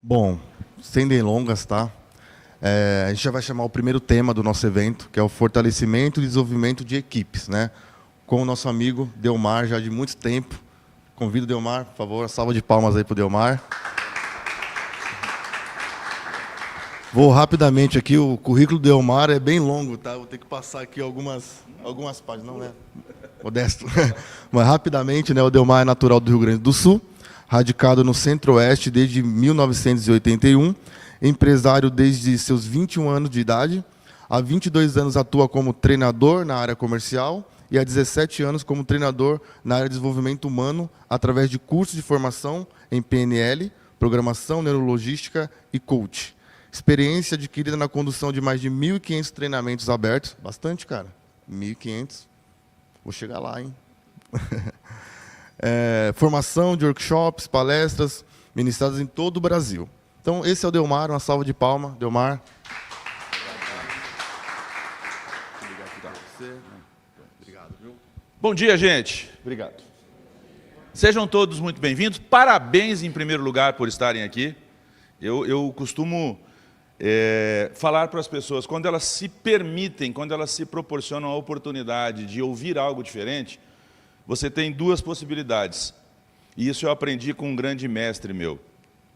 Bom, sem delongas, tá? A gente já vai chamar o primeiro tema do nosso evento, que é o fortalecimento e desenvolvimento de equipes, né? Com o nosso amigo Delmar, já de muito tempo. Convido o Delmar, por favor, uma salva de palmas aí para o Delmar. Vou rapidamente aqui, o currículo do Delmar é bem longo, tá? Vou ter que passar aqui algumas páginas, não, né? Modesto. Mas rapidamente, né? O Delmar é natural do Rio Grande do Sul, radicado no Centro-Oeste desde 1981, empresário desde seus 21 anos de idade. Há 22 anos atua como treinador na área comercial e há 17 anos como treinador na área de desenvolvimento humano através de cursos de formação em PNL, programação, neurologística e coach. Experiência adquirida na condução de mais de 1.500 treinamentos abertos. Bastante, cara. 1.500. Vou chegar lá, hein? Formação de workshops, palestras, ministradas em todo o Brasil. Então, esse é o Delmar. Uma salva de palmas. Delmar. Bom dia, gente. Obrigado. Sejam todos muito bem-vindos. Parabéns, em primeiro lugar, por estarem aqui. Eu costumo falar para as pessoas, quando elas se permitem, quando elas se proporcionam a oportunidade de ouvir algo diferente, você tem duas possibilidades. E isso eu aprendi com um grande mestre meu,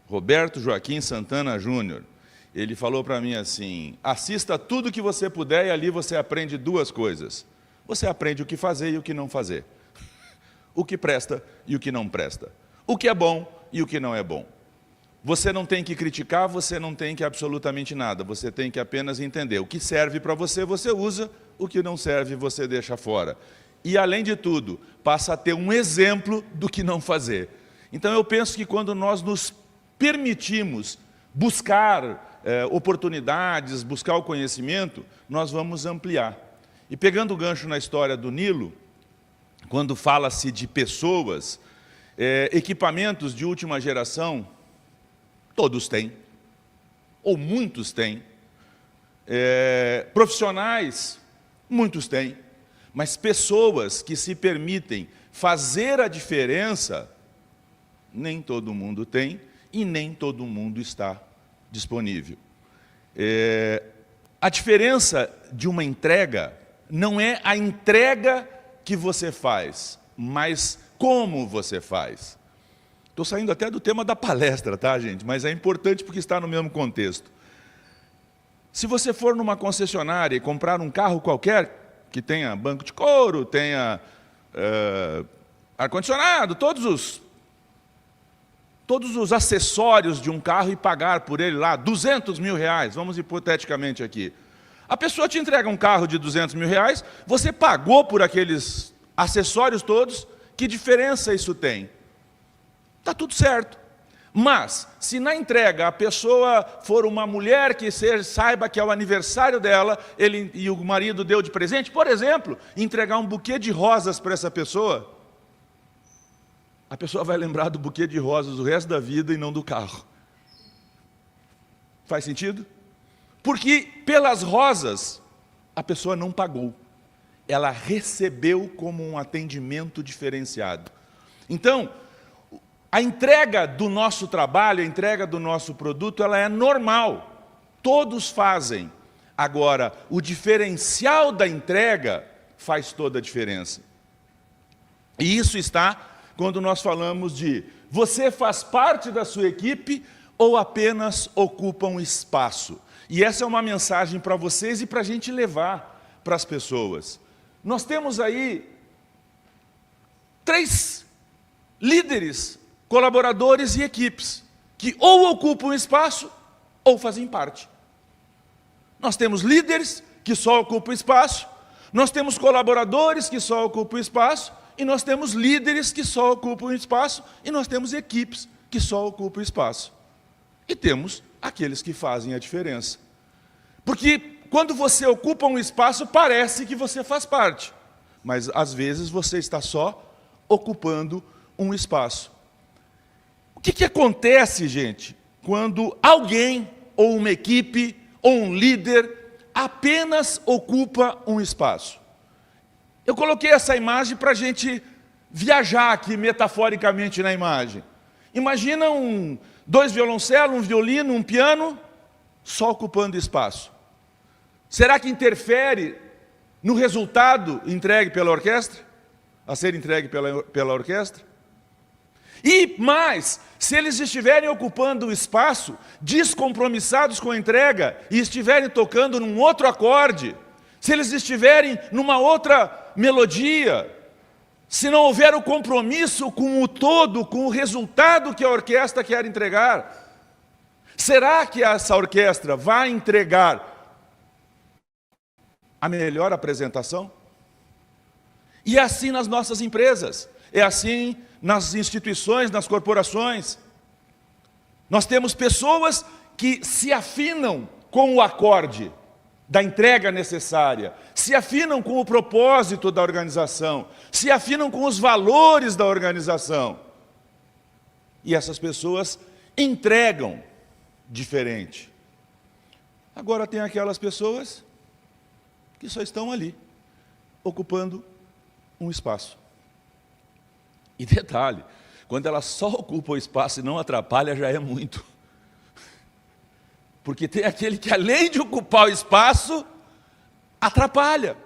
Roberto Joaquim Santana Júnior. Ele falou para mim assim: assista tudo que você puder e ali você aprende duas coisas. Você aprende o que fazer e o que não fazer. O que presta e o que não presta. O que é bom e o que não é bom. Você não tem que criticar, você não tem que absolutamente nada. Você tem que apenas entender. O que serve para você, você usa. O que não serve, você deixa fora. E, além de tudo, passa a ter um exemplo do que não fazer. Então, eu penso que quando nós nos permitimos buscar oportunidades, buscar o conhecimento, nós vamos ampliar. E pegando o gancho na história do Nilo, quando fala-se de pessoas, equipamentos de última geração, todos têm, ou muitos têm. Profissionais, muitos têm. Mas pessoas que se permitem fazer a diferença, nem todo mundo tem e nem todo mundo está disponível. A diferença de uma entrega não é a entrega que você faz, mas como você faz. Estou saindo até do tema da palestra, tá, gente? Mas é importante porque está no mesmo contexto. Se você for numa concessionária e comprar um carro qualquer, que tenha banco de couro, tenha ar-condicionado, todos os acessórios de um carro e pagar por ele lá R$200 mil, vamos hipoteticamente aqui. A pessoa te entrega um carro de R$200 mil, você pagou por aqueles acessórios todos, que diferença isso tem? Está tudo certo. Mas, se na entrega a pessoa for uma mulher que saiba que é o aniversário dela, e o marido deu de presente, por exemplo, entregar um buquê de rosas para essa pessoa, a pessoa vai lembrar do buquê de rosas o resto da vida e não do carro. Faz sentido? Porque pelas rosas, a pessoa não pagou. Ela recebeu como um atendimento diferenciado. Então, a entrega do nosso trabalho, a entrega do nosso produto, ela é normal. Todos fazem. Agora, o diferencial da entrega faz toda a diferença. E isso está quando nós falamos de você faz parte da sua equipe ou apenas ocupa um espaço. E essa é uma mensagem para vocês e para a gente levar para as pessoas. Nós temos aí 3 líderes, colaboradores e equipes, que ou ocupam espaço ou fazem parte. Nós temos líderes que só ocupam espaço, nós temos colaboradores que só ocupam espaço, e nós temos líderes que só ocupam espaço, e nós temos equipes que só ocupam espaço. E temos aqueles que fazem a diferença. Porque quando você ocupa um espaço, parece que você faz parte, mas às vezes você está só ocupando um espaço. O que acontece, gente, quando alguém, ou uma equipe, ou um líder, apenas ocupa um espaço? Eu coloquei essa imagem para a gente viajar aqui metaforicamente na imagem. Imagina 2 violoncelos, um violino, um piano, só ocupando espaço. Será que interfere no resultado entregue pela orquestra? A ser entregue pela orquestra? E mais, se eles estiverem ocupando o espaço, descompromissados com a entrega, e estiverem tocando num outro acorde, se eles estiverem numa outra melodia, se não houver o compromisso com o todo, com o resultado que a orquestra quer entregar, será que essa orquestra vai entregar a melhor apresentação? E é assim nas nossas empresas, é assim nas instituições, nas corporações. Nós temos pessoas que se afinam com o acorde da entrega necessária, se afinam com o propósito da organização, se afinam com os valores da organização. E essas pessoas entregam diferente. Agora tem aquelas pessoas que só estão ali, ocupando um espaço. E detalhe, quando ela só ocupa o espaço e não atrapalha, já é muito. Porque tem aquele que, além de ocupar o espaço, atrapalha.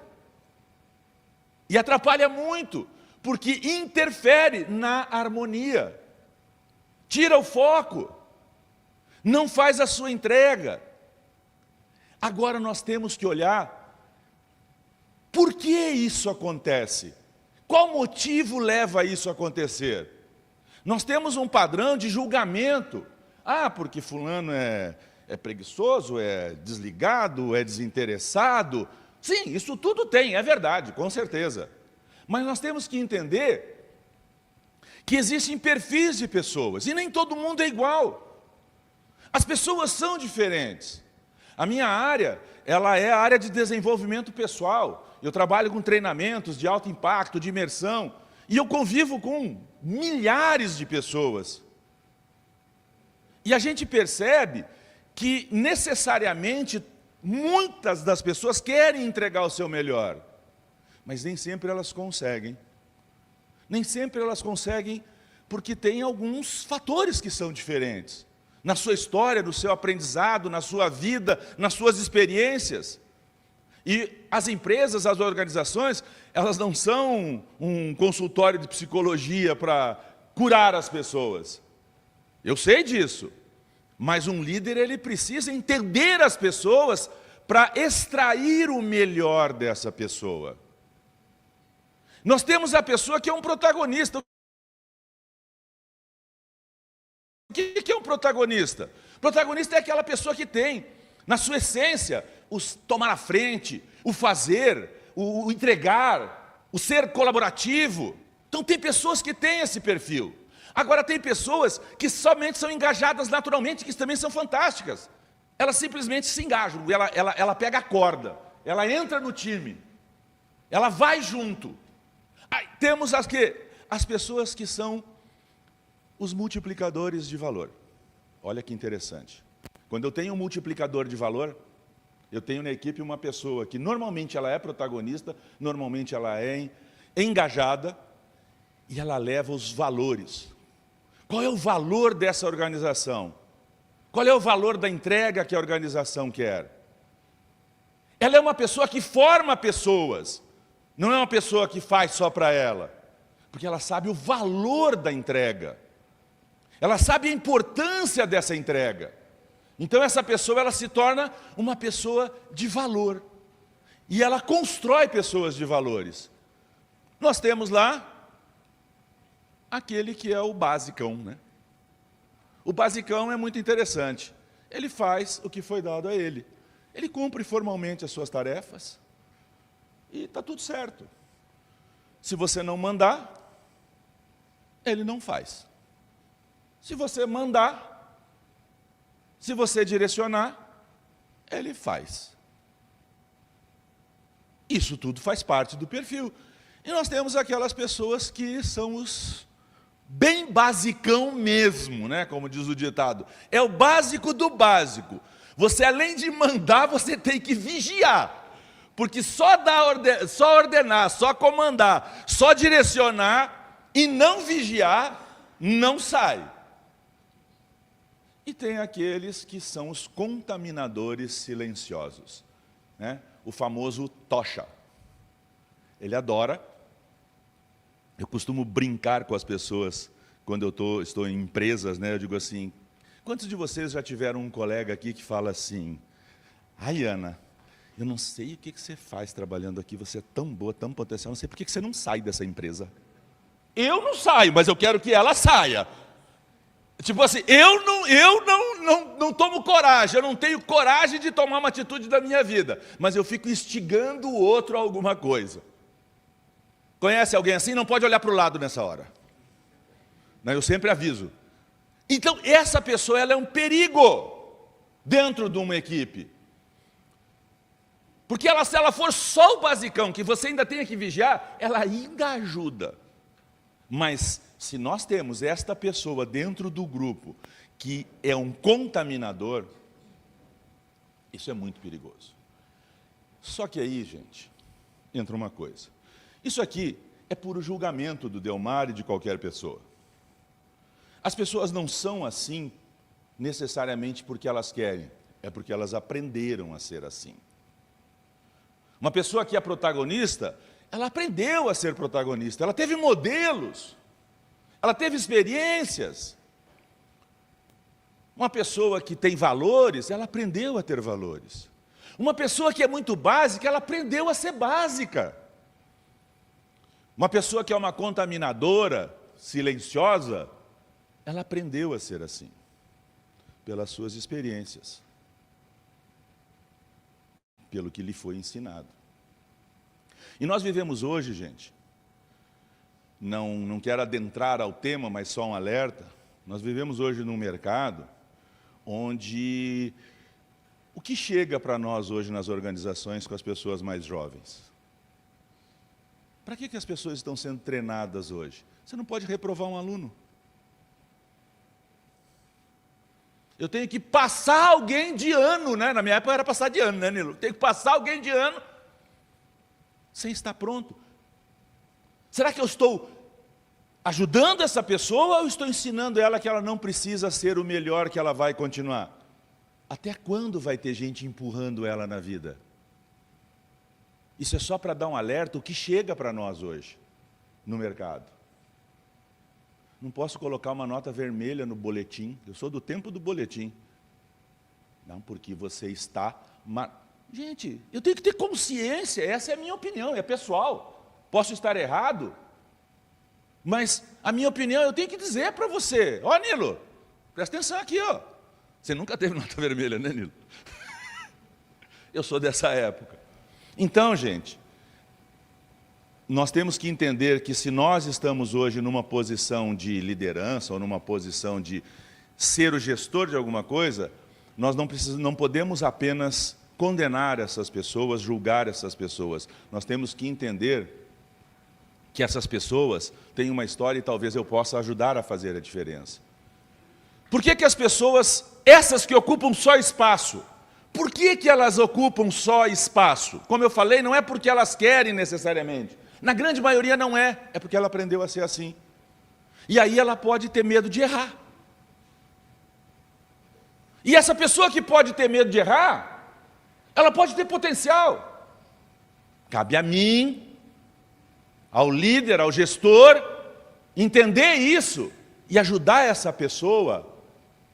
E atrapalha muito, porque interfere na harmonia. Tira o foco. Não faz a sua entrega. Agora nós temos que olhar por que isso acontece. Qual motivo leva isso a acontecer? Nós temos um padrão de julgamento. Ah, porque fulano é preguiçoso, é desligado, é desinteressado. Sim, isso tudo tem, é verdade, com certeza. Mas nós temos que entender que existem perfis de pessoas, e nem todo mundo é igual. As pessoas são diferentes. A minha área, ela é a área de desenvolvimento pessoal. Eu trabalho com treinamentos de alto impacto, de imersão, e eu convivo com milhares de pessoas. E a gente percebe que, necessariamente, muitas das pessoas querem entregar o seu melhor, mas nem sempre elas conseguem. Nem sempre elas conseguem porque tem alguns fatores que são diferentes. Na sua história, no seu aprendizado, na sua vida, nas suas experiências. E as empresas, as organizações, elas não são um consultório de psicologia para curar as pessoas. Eu sei disso. Mas um líder, ele precisa entender as pessoas para extrair o melhor dessa pessoa. Nós temos a pessoa que é um protagonista. O que é um protagonista? Protagonista é aquela pessoa que tem, na sua essência, o tomar a frente, o fazer, o entregar, o ser colaborativo. Então tem pessoas que têm esse perfil. Agora tem pessoas que somente são engajadas naturalmente, que também são fantásticas. Elas simplesmente se engajam, ela pega a corda, ela entra no time, ela vai junto. Aí, temos as pessoas que são os multiplicadores de valor. Olha que interessante. Quando eu tenho um multiplicador de valor, eu tenho na equipe uma pessoa que normalmente ela é protagonista, normalmente ela é engajada, e ela leva os valores. Qual é o valor dessa organização? Qual é o valor da entrega que a organização quer? Ela é uma pessoa que forma pessoas, não é uma pessoa que faz só para ela, porque ela sabe o valor da entrega. Ela sabe a importância dessa entrega. Então essa pessoa, ela se torna uma pessoa de valor. E ela constrói pessoas de valores. Nós temos lá aquele que é o basicão, né? O basicão é muito interessante. Ele faz o que foi dado a ele. Ele cumpre formalmente as suas tarefas e está tudo certo. Se você não mandar, ele não faz. Se você mandar, se você direcionar, ele faz. Isso tudo faz parte do perfil. E nós temos aquelas pessoas que são os bem basicão mesmo, né? Como diz o ditado. É o básico do básico. Você, além de mandar, você tem que vigiar. Porque só ordenar, só comandar, só direcionar e não vigiar, não sai. E tem aqueles que são os contaminadores silenciosos, né? O famoso tocha. Ele adora. Eu costumo brincar com as pessoas quando eu estou em empresas, né? Eu digo assim, quantos de vocês já tiveram um colega aqui que fala assim, ai, Ana, eu não sei o que você faz trabalhando aqui, você é tão boa, tão potencial, não sei por que você não sai dessa empresa. Eu não saio, mas eu quero que ela saia. Tipo assim, eu não tomo coragem, eu não tenho coragem de tomar uma atitude da minha vida, mas eu fico instigando o outro a alguma coisa. Conhece alguém assim? Não pode olhar para o lado nessa hora. Eu sempre aviso. Então, essa pessoa ela é um perigo dentro de uma equipe. Porque se ela for só o basicão, que você ainda tenha que vigiar, ela ainda ajuda. Mas, se nós temos esta pessoa dentro do grupo, que é um contaminador, isso é muito perigoso. Só que aí, gente, entra uma coisa. Isso aqui é puro julgamento do Delmar e de qualquer pessoa. As pessoas não são assim necessariamente porque elas querem, é porque elas aprenderam a ser assim. Uma pessoa que é protagonista, ela aprendeu a ser protagonista, ela teve modelos, ela teve experiências. Uma pessoa que tem valores, ela aprendeu a ter valores. Uma pessoa que é muito básica, ela aprendeu a ser básica. Uma pessoa que é uma contaminadora, silenciosa, ela aprendeu a ser assim, pelas suas experiências, pelo que lhe foi ensinado. E nós vivemos hoje, gente, não quero adentrar ao tema, mas só um alerta, nós vivemos hoje num mercado onde o que chega para nós hoje nas organizações com as pessoas mais jovens? Para que as pessoas estão sendo treinadas hoje? Você não pode reprovar um aluno. Eu tenho que passar alguém de ano, né? Na minha época era passar de ano, né, Nilo? Tenho que passar alguém de ano sem estar pronto. Será que eu estou ajudando essa pessoa ou estou ensinando ela que ela não precisa ser o melhor, que ela vai continuar? Até quando vai ter gente empurrando ela na vida? Isso é só para dar um alerta o que chega para nós hoje, no mercado. Não posso colocar uma nota vermelha no boletim, eu sou do tempo do boletim. Não, porque você está... Gente, eu tenho que ter consciência, essa é a minha opinião, é pessoal. Posso estar errado, mas a minha opinião eu tenho que dizer para você. Ó, Nilo, presta atenção aqui, ó. Você nunca teve nota vermelha, né, Nilo? Eu sou dessa época. Então, gente, nós temos que entender que se nós estamos hoje numa posição de liderança ou numa posição de ser o gestor de alguma coisa, nós não podemos apenas condenar essas pessoas, julgar essas pessoas. Nós temos que entender que essas pessoas têm uma história e talvez eu possa ajudar a fazer a diferença. Por que as pessoas, essas que ocupam só espaço, por que elas ocupam só espaço? Como eu falei, não é porque elas querem necessariamente. Na grande maioria não é, é porque ela aprendeu a ser assim. E aí ela pode ter medo de errar. E essa pessoa que pode ter medo de errar, ela pode ter potencial. Cabe a mim, ao líder, ao gestor, entender isso e ajudar essa pessoa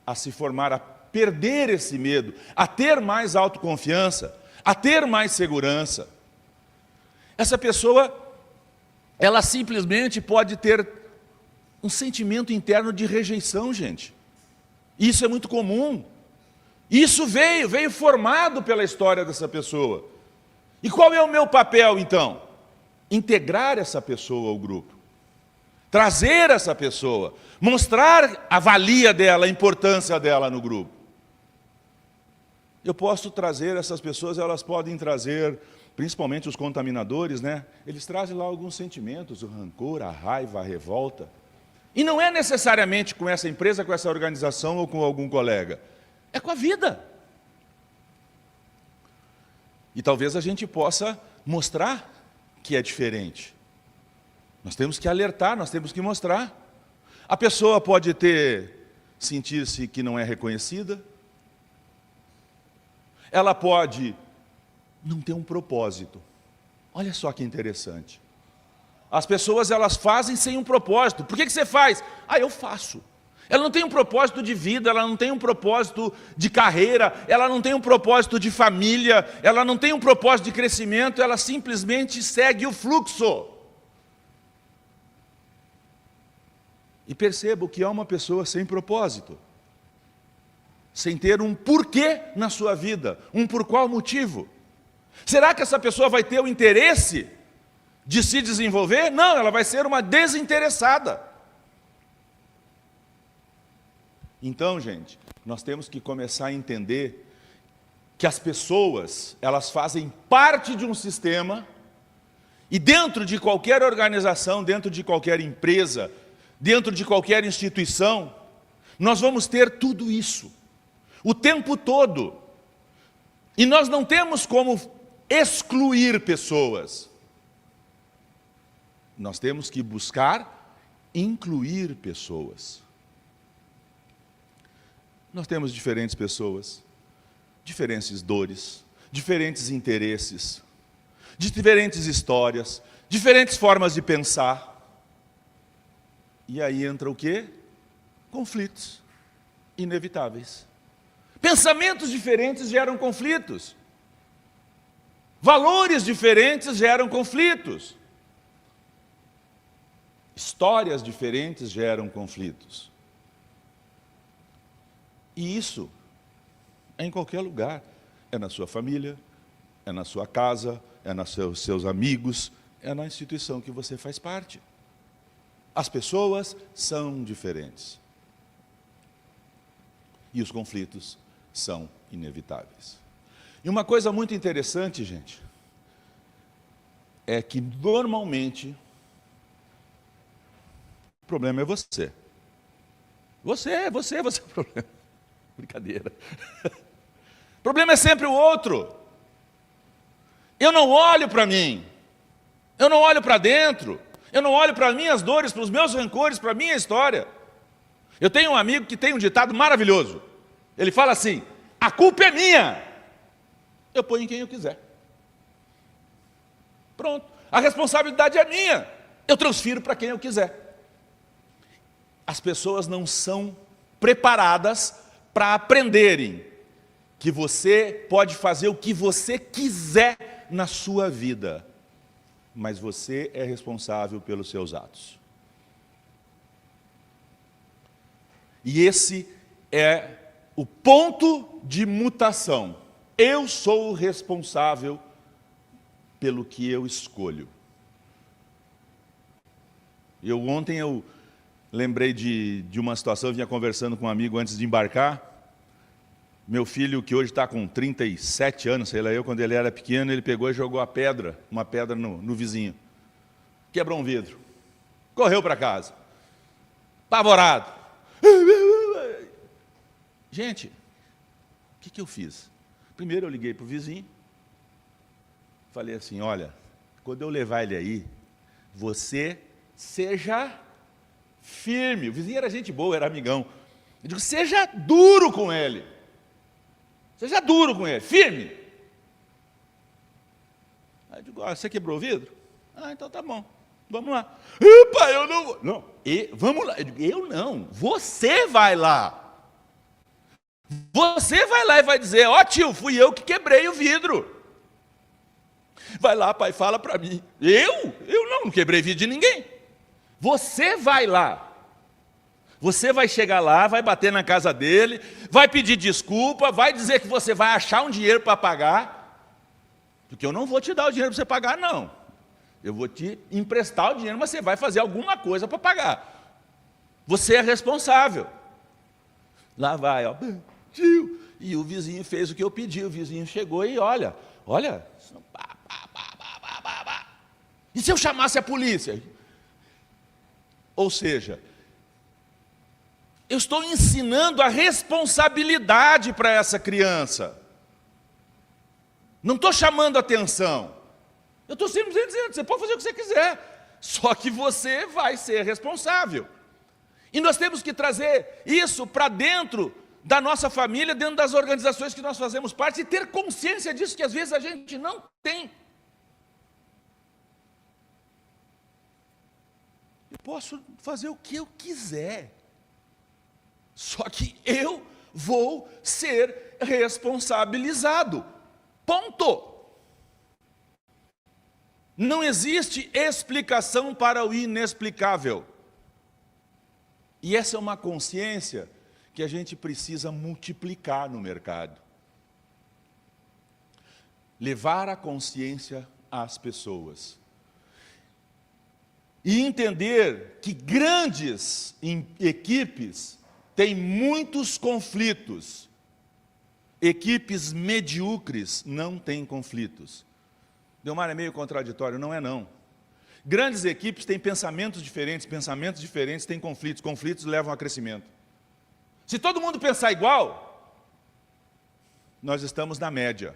a se formar, a perder esse medo, a ter mais autoconfiança, a ter mais segurança. Essa pessoa, ela simplesmente pode ter um sentimento interno de rejeição, gente. Isso é muito comum. Isso veio formado pela história dessa pessoa. E qual é o meu papel, então? Integrar essa pessoa ao grupo. Trazer essa pessoa. Mostrar a valia dela, a importância dela no grupo. Eu posso trazer essas pessoas, elas podem trazer, principalmente os contaminadores, né? Eles trazem lá alguns sentimentos, o rancor, a raiva, a revolta. E não é necessariamente com essa empresa, com essa organização ou com algum colega. É com a vida. E talvez a gente possa mostrar que é diferente. Nós temos que alertar, nós temos que mostrar. A pessoa pode ter sentir-se que não é reconhecida. Ela pode não ter um propósito. Olha só que interessante. As pessoas, elas fazem sem um propósito. Por que você faz? Ah, eu faço. Ela não tem um propósito de vida, ela não tem um propósito de carreira, ela não tem um propósito de família, ela não tem um propósito de crescimento, ela simplesmente segue o fluxo. E perceba o que é uma pessoa sem propósito, sem ter um porquê na sua vida, um por qual motivo. Será que essa pessoa vai ter o interesse de se desenvolver? Não, ela vai ser uma desinteressada. Então, gente, nós temos que começar a entender que as pessoas, elas fazem parte de um sistema, e dentro de qualquer organização, dentro de qualquer empresa, dentro de qualquer instituição, nós vamos ter tudo isso, o tempo todo. E nós não temos como excluir pessoas. Nós temos que buscar incluir pessoas. Nós temos diferentes pessoas, diferentes dores, diferentes interesses, diferentes histórias, diferentes formas de pensar. E aí entra o quê? Conflitos inevitáveis. Pensamentos diferentes geram conflitos. Valores diferentes geram conflitos. Histórias diferentes geram conflitos. E isso é em qualquer lugar. É na sua família, é na sua casa, é nos seus amigos, é na instituição que você faz parte. As pessoas são diferentes. E os conflitos são inevitáveis. E uma coisa muito interessante, gente, é que normalmente o problema é você. Você é o problema. Brincadeira. O problema é sempre o outro. Eu não olho para mim. Eu não olho para dentro. Eu não olho para as minhas dores, para os meus rancores, para a minha história. Eu tenho um amigo que tem um ditado maravilhoso. Ele fala assim: a culpa é minha. Eu ponho em quem eu quiser. Pronto. A responsabilidade é minha. Eu transfiro para quem eu quiser. As pessoas não são preparadas para aprenderem que você pode fazer o que você quiser na sua vida, mas você é responsável pelos seus atos. E esse é o ponto de mutação. Eu sou o responsável pelo que eu escolho. Ontem eu lembrei de uma situação, eu vinha conversando com um amigo antes de embarcar. Meu filho, que hoje está com 37 anos, sei lá, quando ele era pequeno, ele pegou e jogou uma pedra no vizinho. Quebrou um vidro. Correu para casa. Apavorado. Gente, o que eu fiz? Primeiro eu liguei para o vizinho. Falei assim: olha, quando eu levar ele aí, você seja firme. O vizinho era gente boa, era amigão. Eu digo: seja duro com ele. Seja duro com ele, firme. Aí eu digo: você quebrou o vidro? Ah, então tá bom, vamos lá. Pai, eu não vou. Não, vamos lá. Eu digo: eu não, você vai lá. Você vai lá e vai dizer: ó tio, fui eu que quebrei o vidro. Vai lá, pai, fala para mim. Eu não quebrei vidro de ninguém. Você vai lá. Você vai chegar lá, vai bater na casa dele, vai pedir desculpa, vai dizer que você vai achar um dinheiro para pagar, porque eu não vou te dar o dinheiro para você pagar, não. Eu vou te emprestar o dinheiro, mas você vai fazer alguma coisa para pagar. Você é responsável. Lá vai, ó, tio. E o vizinho fez o que eu pedi. O vizinho chegou e olha. E se eu chamasse a polícia? Ou seja, eu estou ensinando a responsabilidade para essa criança. Não estou chamando atenção. Eu estou simplesmente dizendo: você pode fazer o que você quiser, só que você vai ser responsável. E nós temos que trazer isso para dentro da nossa família, dentro das organizações que nós fazemos parte, e ter consciência disso, que às vezes a gente não tem. Eu posso fazer o que eu quiser, só que eu vou ser responsabilizado. Ponto. Não existe explicação para o inexplicável. E essa é uma consciência que a gente precisa multiplicar no mercado. Levar a consciência às pessoas. E entender que grandes equipes têm muitos conflitos. Equipes medíocres não têm conflitos. Delmar, é meio contraditório, não é não. Grandes equipes têm pensamentos diferentes têm conflitos, conflitos levam a crescimento. Se todo mundo pensar igual, nós estamos na média.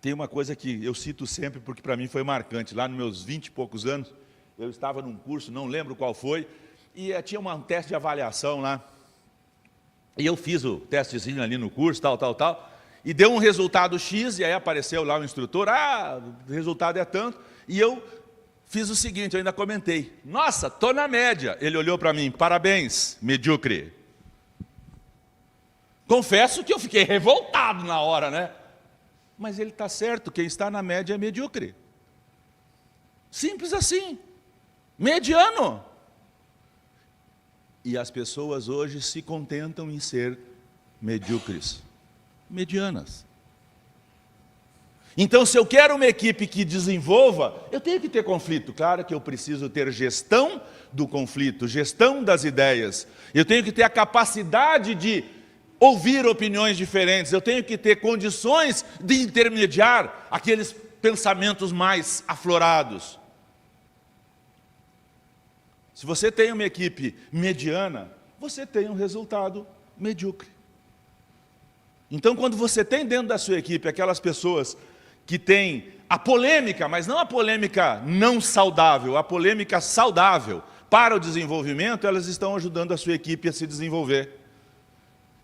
Tem uma coisa que eu cito sempre, porque para mim foi marcante. Lá nos meus 20 e poucos anos, eu estava num curso, não lembro qual foi, e tinha um teste de avaliação lá. E eu fiz o testezinho ali no curso, tal, e deu um resultado X, e aí apareceu lá o instrutor, o resultado é tanto, e eu fiz o seguinte, eu ainda comentei, nossa, estou na média. Ele olhou para mim, parabéns, medíocre. Confesso que eu fiquei revoltado na hora, né? Mas ele está certo, quem está na média é medíocre. Simples assim, mediano. E as pessoas hoje se contentam em ser medíocres, medianas. Então, se eu quero uma equipe que desenvolva, eu tenho que ter conflito. Claro que eu preciso ter gestão do conflito, gestão das ideias. Eu tenho que ter a capacidade de ouvir opiniões diferentes. Eu tenho que ter condições de intermediar aqueles pensamentos mais aflorados. Se você tem uma equipe mediana, você tem um resultado medíocre. Então, quando você tem dentro da sua equipe aquelas pessoas que têm a polêmica, mas não a polêmica não saudável, a polêmica saudável para o desenvolvimento, elas estão ajudando a sua equipe a se desenvolver.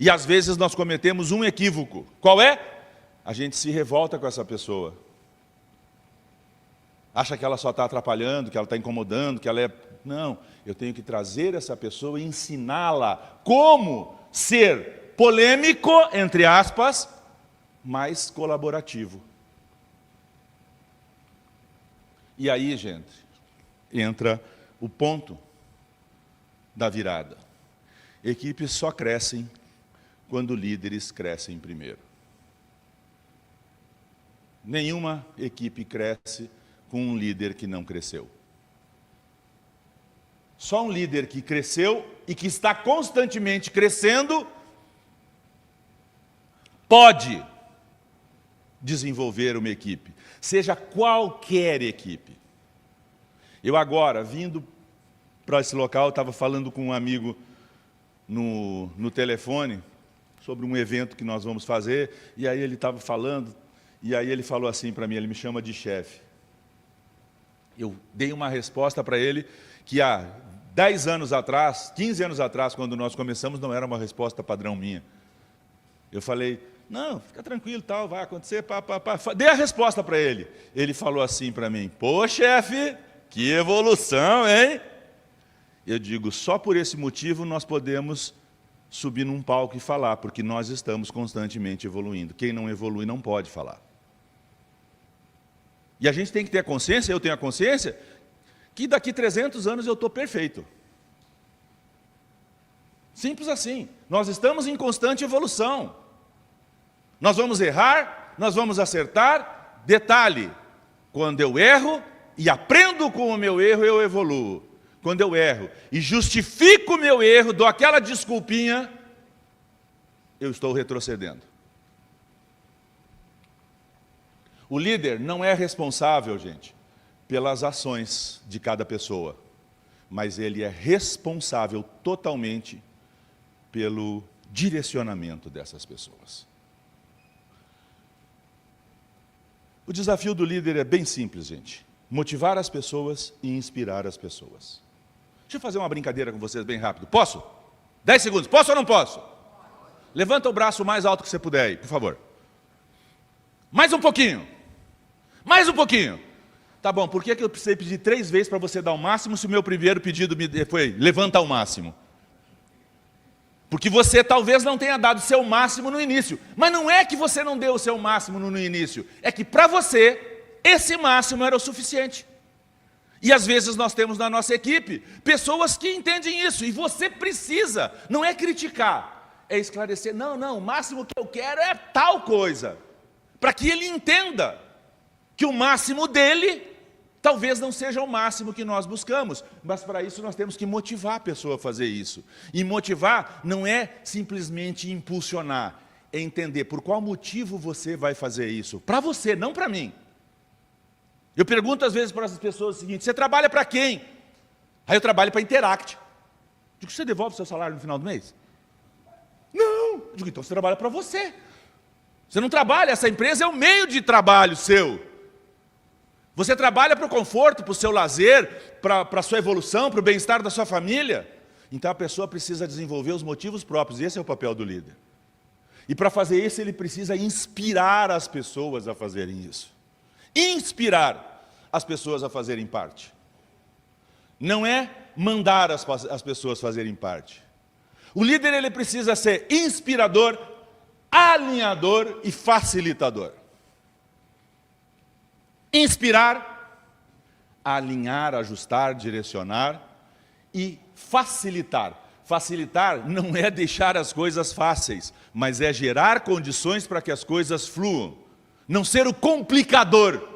E às vezes nós cometemos um equívoco. Qual é? A gente se revolta com essa pessoa. Acha que ela só está atrapalhando, que ela está incomodando, que ela é... Não, eu tenho que trazer essa pessoa e ensiná-la como ser polêmico, entre aspas, mas colaborativo. E aí, gente, entra o ponto da virada. Equipes só crescem quando líderes crescem primeiro. Nenhuma equipe cresce com um líder que não cresceu. Só um líder que cresceu e que está constantemente crescendo pode desenvolver uma equipe, seja qualquer equipe. Eu agora, vindo para esse local, estava falando com um amigo no telefone sobre um evento que nós vamos fazer, e aí ele estava falando, e aí ele falou assim para mim, ele me chama de chefe. Eu dei uma resposta para ele que há 10 anos atrás, 15 anos atrás, quando nós começamos, não era uma resposta padrão minha. Eu falei, não, fica tranquilo, tal, vai acontecer, pá. Dei a resposta para ele. Ele falou assim para mim, pô, chefe, que evolução, hein? Eu digo, só por esse motivo nós podemos subir num palco e falar, porque nós estamos constantemente evoluindo. Quem não evolui não pode falar. E a gente tem que ter a consciência, eu tenho a consciência, que daqui 300 anos eu estou perfeito. Simples assim. Nós estamos em constante evolução. Nós vamos errar, nós vamos acertar. Detalhe, quando eu erro e aprendo com o meu erro, eu evoluo. Quando eu erro e justifico o meu erro, dou aquela desculpinha, eu estou retrocedendo. O líder não é responsável, gente, pelas ações de cada pessoa, mas ele é responsável totalmente pelo direcionamento dessas pessoas. O desafio do líder é bem simples, gente. Motivar as pessoas e inspirar as pessoas. Deixa eu fazer uma brincadeira com vocês bem rápido. Posso? 10 segundos. Posso ou não posso? Levanta o braço o mais alto que você puder aí, por favor. Mais um pouquinho. Mais um pouquinho. Tá bom, por que eu precisei pedir 3 vezes para você dar o máximo se o meu primeiro pedido foi levanta ao máximo? Porque você talvez não tenha dado o seu máximo no início. Mas não é que você não deu o seu máximo no início. É que para você, esse máximo era o suficiente. E às vezes nós temos na nossa equipe pessoas que entendem isso. E você precisa, não é criticar, é esclarecer. Não, o máximo que eu quero é tal coisa. Para que ele entenda que o máximo dele talvez não seja o máximo que nós buscamos, mas para isso nós temos que motivar a pessoa a fazer isso. E motivar não é simplesmente impulsionar, é entender por qual motivo você vai fazer isso. Para você, não para mim. Eu pergunto às vezes para as pessoas o seguinte: você trabalha para quem? Aí eu trabalho para a Interact. Digo, você devolve o seu salário no final do mês? Não. Digo, então você trabalha para você. Você não trabalha, essa empresa é o meio de trabalho seu. Você trabalha para o conforto, para o seu lazer, para a sua evolução, para o bem-estar da sua família. Então a pessoa precisa desenvolver os motivos próprios, esse é o papel do líder. E para fazer isso ele precisa inspirar as pessoas a fazerem isso. Inspirar as pessoas a fazerem parte. Não é mandar as pessoas fazerem parte. O líder ele precisa ser inspirador, alinhador e facilitador. Inspirar, alinhar, ajustar, direcionar e facilitar. Facilitar não é deixar as coisas fáceis, mas é gerar condições para que as coisas fluam. Não ser o complicador.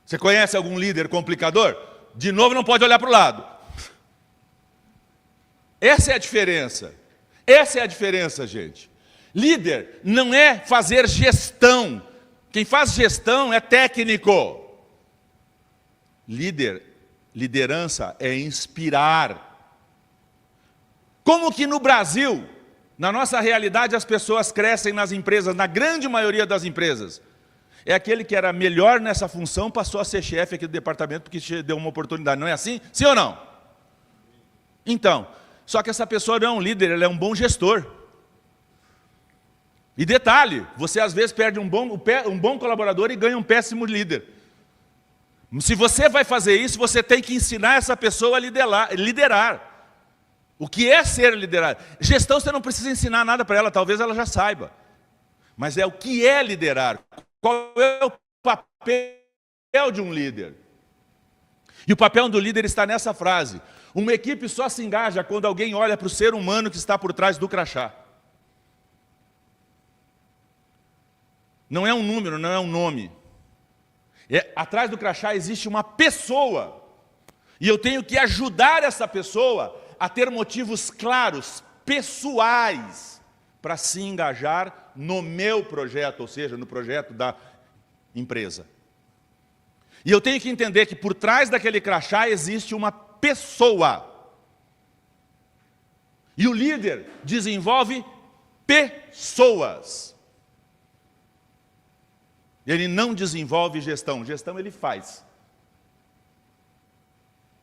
Você conhece algum líder complicador? De novo, não pode olhar para o lado. Essa é a diferença. Essa é a diferença, gente. Líder não é fazer gestão. Quem faz gestão é técnico. Liderança é inspirar. Como que no Brasil, na nossa realidade, as pessoas crescem nas empresas, na grande maioria das empresas? É aquele que era melhor nessa função, passou a ser chefe aqui do departamento porque deu uma oportunidade. Não é assim? Sim ou não? Então, só que essa pessoa não é um líder, ela é um bom gestor. E detalhe, você às vezes perde um bom colaborador e ganha um péssimo líder. Se você vai fazer isso, você tem que ensinar essa pessoa a liderar. O que é ser liderado? Gestão você não precisa ensinar nada para ela, talvez ela já saiba. Mas é o que é liderar. Qual é o papel de um líder? E o papel do líder está nessa frase. Uma equipe só se engaja quando alguém olha para o ser humano que está por trás do crachá. Não é um número, não é um nome. Atrás do crachá existe uma pessoa. E eu tenho que ajudar essa pessoa a ter motivos claros, pessoais, para se engajar no meu projeto, ou seja, no projeto da empresa. E eu tenho que entender que por trás daquele crachá existe uma pessoa. E o líder desenvolve pessoas. Ele não desenvolve gestão. Gestão ele faz.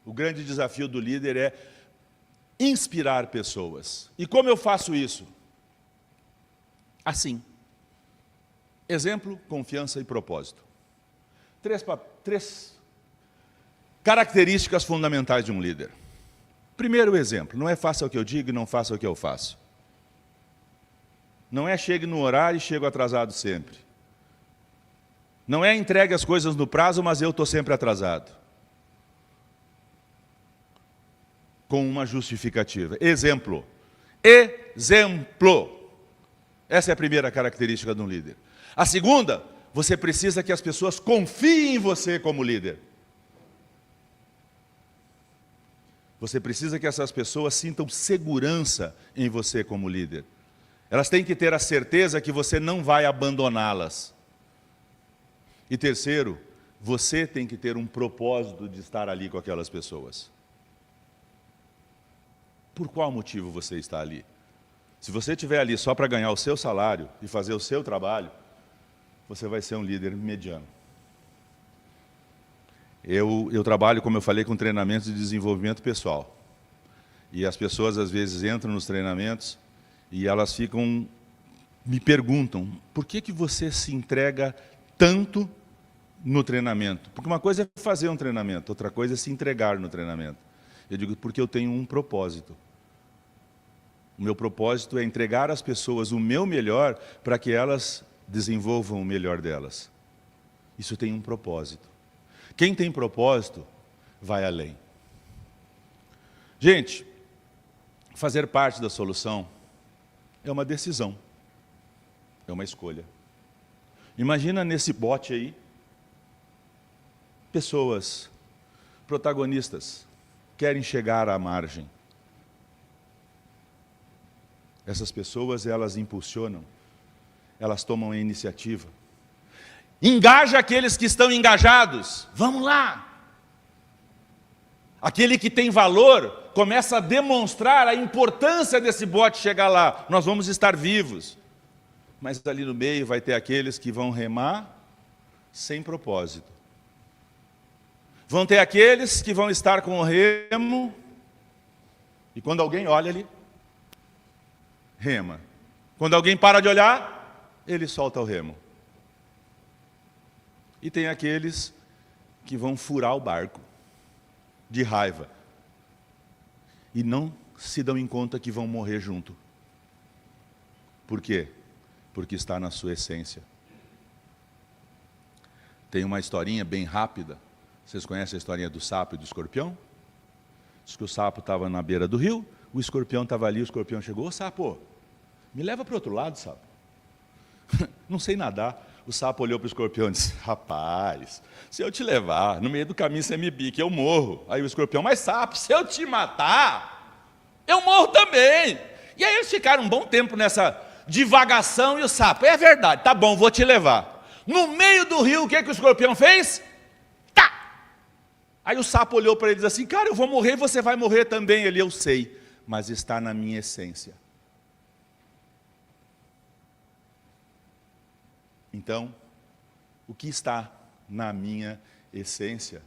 O grande desafio do líder é inspirar pessoas. E como eu faço isso? Assim. Exemplo, confiança e propósito. Três características fundamentais de um líder. Primeiro exemplo, não é faça o que eu digo e não faça o que eu faço. Não é chegue no horário e chego atrasado sempre. Não é entregue as coisas no prazo, mas eu estou sempre atrasado. Com uma justificativa. Exemplo. Exemplo. Essa é a primeira característica de um líder. A segunda, você precisa que as pessoas confiem em você como líder. Você precisa que essas pessoas sintam segurança em você como líder. Elas têm que ter a certeza que você não vai abandoná-las. E terceiro, você tem que ter um propósito de estar ali com aquelas pessoas. Por qual motivo você está ali? Se você estiver ali só para ganhar o seu salário e fazer o seu trabalho, você vai ser um líder mediano. Eu trabalho, como eu falei, com treinamentos de desenvolvimento pessoal. E as pessoas, às vezes, entram nos treinamentos e elas me perguntam, por que você se entrega tanto no treinamento? Porque uma coisa é fazer um treinamento, outra coisa é se entregar no treinamento. Eu digo, porque eu tenho um propósito. O meu propósito é entregar às pessoas o meu melhor para que elas desenvolvam o melhor delas. Isso tem um propósito. Quem tem propósito, vai além. Gente, fazer parte da solução é uma decisão, é uma escolha. Imagina nesse bote aí, pessoas, protagonistas, querem chegar à margem. Essas pessoas, elas impulsionam, elas tomam a iniciativa. Engaja aqueles que estão engajados. Vamos lá! Aquele que tem valor começa a demonstrar a importância desse bote chegar lá. Nós vamos estar vivos. Mas ali no meio vai ter aqueles que vão remar sem propósito. Vão ter aqueles que vão estar com o remo e quando alguém olha ali, rema. Quando alguém para de olhar, ele solta o remo. E tem aqueles que vão furar o barco, de raiva. E não se dão em conta que vão morrer junto. Por quê? Porque está na sua essência. Tem uma historinha bem rápida. Vocês conhecem a historinha do sapo e do escorpião? Diz que o sapo estava na beira do rio, o escorpião estava ali, o escorpião chegou, ô sapo, me leva para o outro lado, sapo. Não sei nadar. O sapo olhou para o escorpião e disse, rapaz, se eu te levar, no meio do caminho você me bica, eu morro. Aí o escorpião, mas sapo, se eu te matar, eu morro também. E aí eles ficaram um bom tempo nessa divagação e o sapo, é verdade, tá bom, vou te levar. No meio do rio, o que o escorpião fez? Tá! Aí o sapo olhou para ele e disse assim, cara, eu vou morrer e você vai morrer também. Ele, eu sei, mas está na minha essência. Então, o que está na minha essência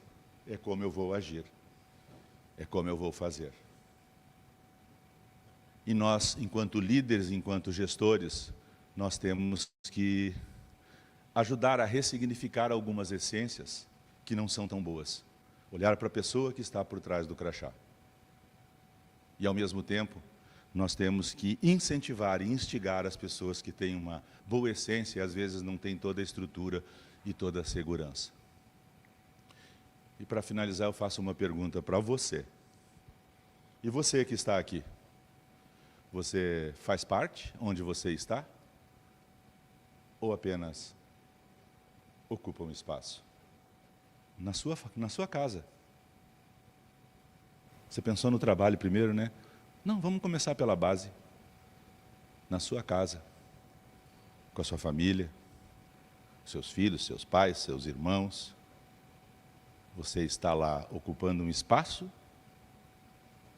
é como eu vou agir, é como eu vou fazer. E nós, enquanto líderes, enquanto gestores, nós temos que ajudar a ressignificar algumas essências que não são tão boas. Olhar para a pessoa que está por trás do crachá. E, ao mesmo tempo, nós temos que incentivar e instigar as pessoas que têm uma boa essência e às vezes não têm toda a estrutura e toda a segurança. E para finalizar, eu faço uma pergunta para você. E você que está aqui? Você faz parte onde você está? Ou apenas ocupa um espaço? Na sua casa. Você pensou no trabalho primeiro, né? Não, vamos começar pela base. Na sua casa, com a sua família, seus filhos, seus pais, seus irmãos. Você está lá ocupando um espaço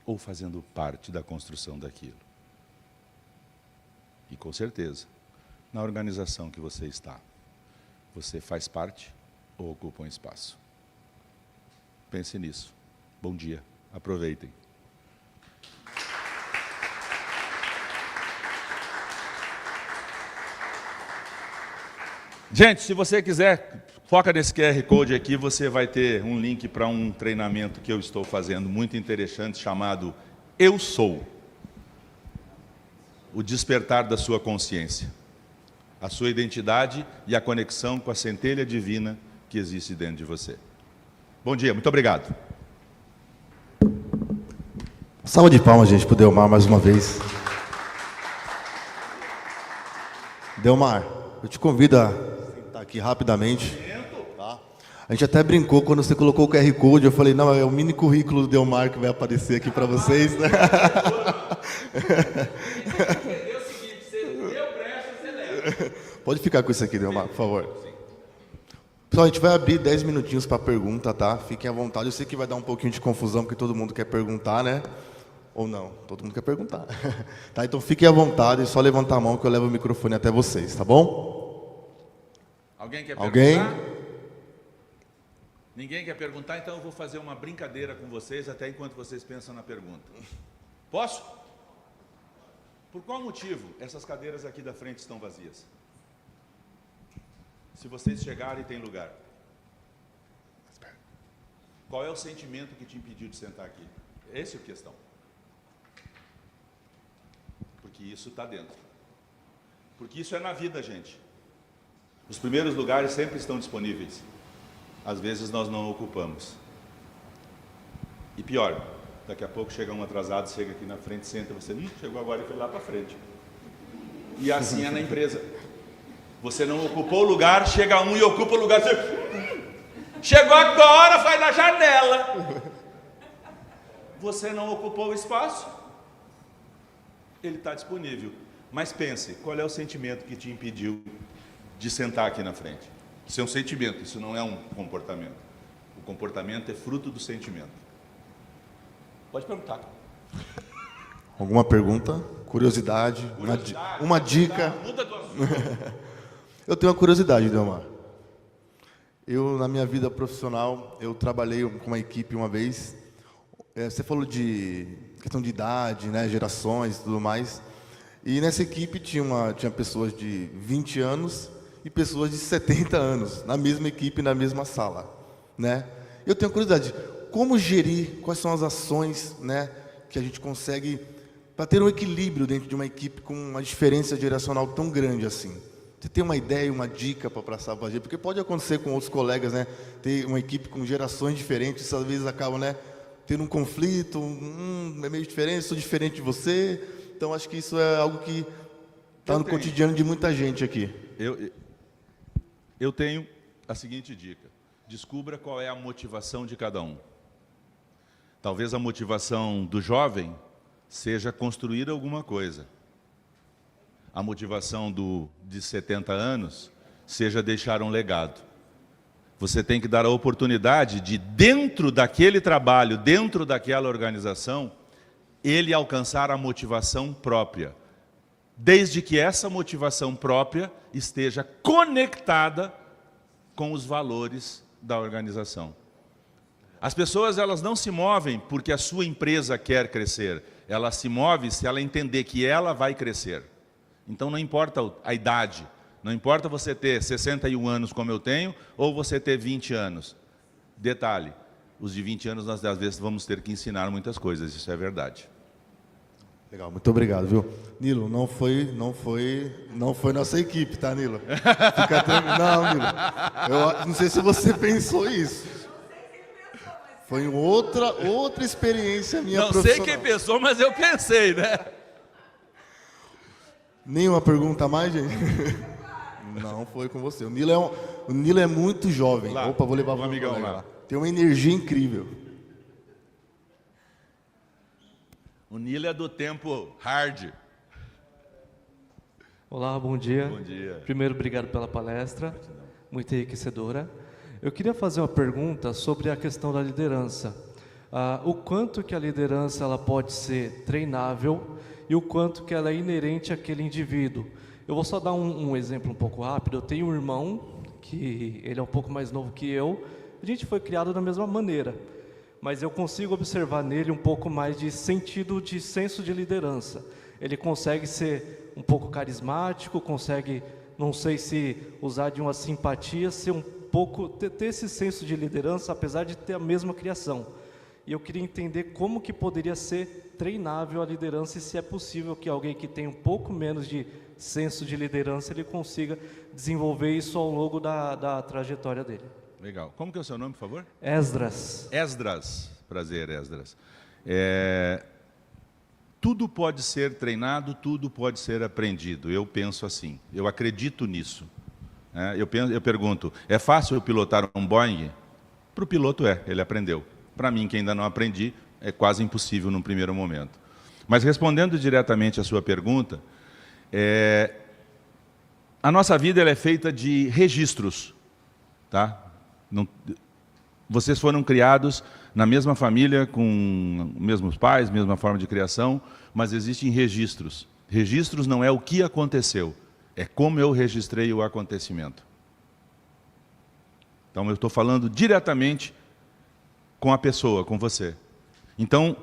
ou fazendo parte da construção daquilo? E com certeza, na organização que você está, você faz parte ou ocupa um espaço? Pense nisso. Bom dia. Aproveitem. Gente, se você quiser, foca nesse QR Code aqui, você vai ter um link para um treinamento que eu estou fazendo, muito interessante, chamado Eu Sou. O despertar da sua consciência, a sua identidade e a conexão com a centelha divina que existe dentro de você. Bom dia, muito obrigado. Salva de palmas, gente, para o Delmar mais uma vez. Delmar, eu te convido a sentar aqui rapidamente. Tá? A gente até brincou quando você colocou o QR Code, eu falei, não, é o mini currículo do Delmar que vai aparecer aqui para vocês. Né? Pode ficar com isso aqui, Delmar, por favor. Pessoal, a gente vai abrir 10 minutinhos para pergunta, tá? Fiquem à vontade. Eu sei que vai dar um pouquinho de confusão, porque todo mundo quer perguntar, né? Ou não, todo mundo quer perguntar. Tá? Então fiquem à vontade, é só levantar a mão que eu levo o microfone até vocês, tá bom? Alguém quer Alguém? perguntar? Ninguém quer perguntar, então eu vou fazer uma brincadeira com vocês até enquanto vocês pensam na pergunta. Posso? Por qual motivo essas cadeiras aqui da frente estão vazias? Se vocês chegarem, tem lugar. Qual é o sentimento que te impediu de sentar aqui? Essa é a questão. Porque isso está dentro. Porque isso é na vida, gente. Os primeiros lugares sempre estão disponíveis. Às vezes nós não ocupamos. E pior, daqui a pouco chega um atrasado, chega aqui na frente, senta, você, chegou agora e foi lá para frente. E assim é na empresa. Você não ocupou o lugar, chega um e ocupa o lugar, você... Chegou agora, vai na janela. Você não ocupou o espaço. Ele está disponível. Mas pense, qual é o sentimento que te impediu de sentar aqui na frente? Isso é um sentimento, isso não é um comportamento. O comportamento é fruto do sentimento. Pode perguntar. Alguma pergunta? Curiosidade? Uma dica? Muda do assunto. Eu tenho uma curiosidade, Delmar. Eu, na minha vida profissional, eu trabalhei com uma equipe uma vez. Você falou de questão de idade, né, gerações e tudo mais. E nessa equipe tinha pessoas de 20 anos e pessoas de 70 anos, na mesma equipe, na mesma sala, né? Eu tenho curiosidade, como gerir, quais são as ações, né, que a gente consegue para ter um equilíbrio dentro de uma equipe com uma diferença geracional tão grande assim? Você tem uma ideia, uma dica para passar para a gente? Porque pode acontecer com outros colegas, né? Ter uma equipe com gerações diferentes, isso às vezes acaba, né, tendo um conflito, é meio diferente, sou diferente de você. Então acho que isso é algo que está no cotidiano de muita gente aqui. Eu tenho a seguinte dica: descubra qual é a motivação de cada um. Talvez a motivação do jovem seja construir alguma coisa. A motivação de 70 anos seja deixar um legado. Você tem que dar a oportunidade de, dentro daquele trabalho, dentro daquela organização, ele alcançar a motivação própria, desde que essa motivação própria esteja conectada com os valores da organização. As pessoas, elas não se movem porque a sua empresa quer crescer, ela se move se ela entender que ela vai crescer. Então não importa a idade, não importa você ter 61 anos como eu tenho, ou você ter 20 anos. Detalhe, os de 20 anos nós às vezes vamos ter que ensinar muitas coisas, isso é verdade. Legal, muito obrigado, viu? Nilo, não foi nossa equipe, tá, Nilo? Fica tranquilo. Não, Nilo. Eu não sei se você pensou isso. Foi outra experiência minha profissional. Não sei quem pensou, mas eu pensei, né? Nenhuma pergunta a mais, gente? Não foi com você. O Nilo é muito jovem. Lá, Opa, vou levar um amigão lá. Tem uma energia incrível. O Nilo é do tempo hard. Olá, bom dia. Bom dia. Primeiro, obrigado pela palestra, muito enriquecedora. Eu queria fazer uma pergunta sobre a questão da liderança. O quanto que a liderança ela pode ser treinável e o quanto que ela é inerente àquele indivíduo. Eu vou só dar um exemplo um pouco rápido. Eu tenho um irmão, que ele é um pouco mais novo que eu. A gente foi criado da mesma maneira, mas eu consigo observar nele um pouco mais de sentido, de senso de liderança. Ele consegue ser um pouco carismático, consegue, não sei se usar de uma simpatia, ser um pouco, ter esse senso de liderança, apesar de ter a mesma criação. E eu queria entender como que poderia ser treinável a liderança e se é possível que alguém que tem um pouco menos de senso de liderança, ele consiga desenvolver isso ao longo da trajetória dele. Legal. Como que é o seu nome, por favor? Esdras. Esdras. Prazer, Esdras. Tudo pode ser treinado, tudo pode ser aprendido. Eu penso assim, eu acredito nisso. Eu pergunto, é fácil pilotar um Boeing? Para o piloto ele aprendeu. Para mim, que ainda não aprendi, é quase impossível num primeiro momento. Mas respondendo diretamente à sua pergunta, a nossa vida ela é feita de registros. Tá? Vocês foram criados na mesma família, com mesmos pais, mesma forma de criação, mas existem registros. Registros não é o que aconteceu, é como eu registrei o acontecimento. Então, eu estou falando diretamente com a pessoa, com você. Então,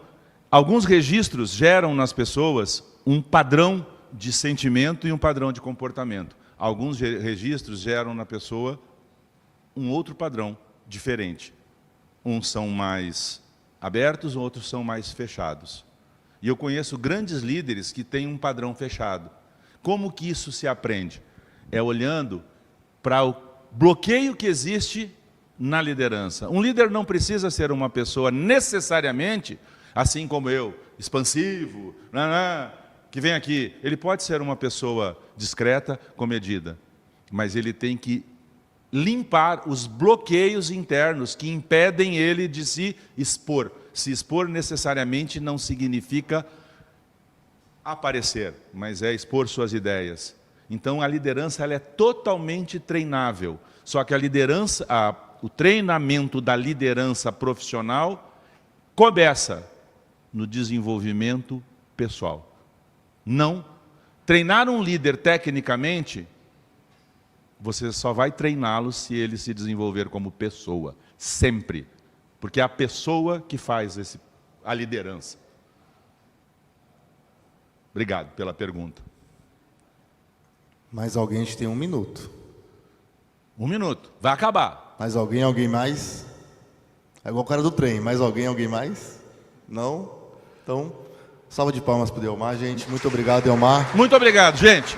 alguns registros geram nas pessoas um padrão de sentimento e um padrão de comportamento. Alguns registros geram na pessoa um outro padrão diferente. Uns são mais abertos, outros são mais fechados. E eu conheço grandes líderes que têm um padrão fechado. Como que isso se aprende? É olhando para o bloqueio que existe na liderança. Um líder não precisa ser uma pessoa necessariamente, assim como eu, expansivo, que vem aqui. Ele pode ser uma pessoa discreta, comedida, mas ele tem que limpar os bloqueios internos que impedem ele de se expor. Se expor necessariamente não significa aparecer, mas é expor suas ideias. Então a liderança ela é totalmente treinável. Só que a liderança, o treinamento da liderança profissional começa no desenvolvimento pessoal. Não. Treinar um líder tecnicamente, você só vai treiná-lo se ele se desenvolver como pessoa. Sempre. Porque é a pessoa que faz a liderança. Obrigado pela pergunta. Mais alguém? A gente tem 1 minuto. 1 minuto. Vai acabar. Mais alguém? Alguém mais? É igual o cara do trem. Mais alguém? Alguém mais? Não? Então, salva de palmas para o Delmar, gente. Muito obrigado, Delmar. Muito obrigado, gente.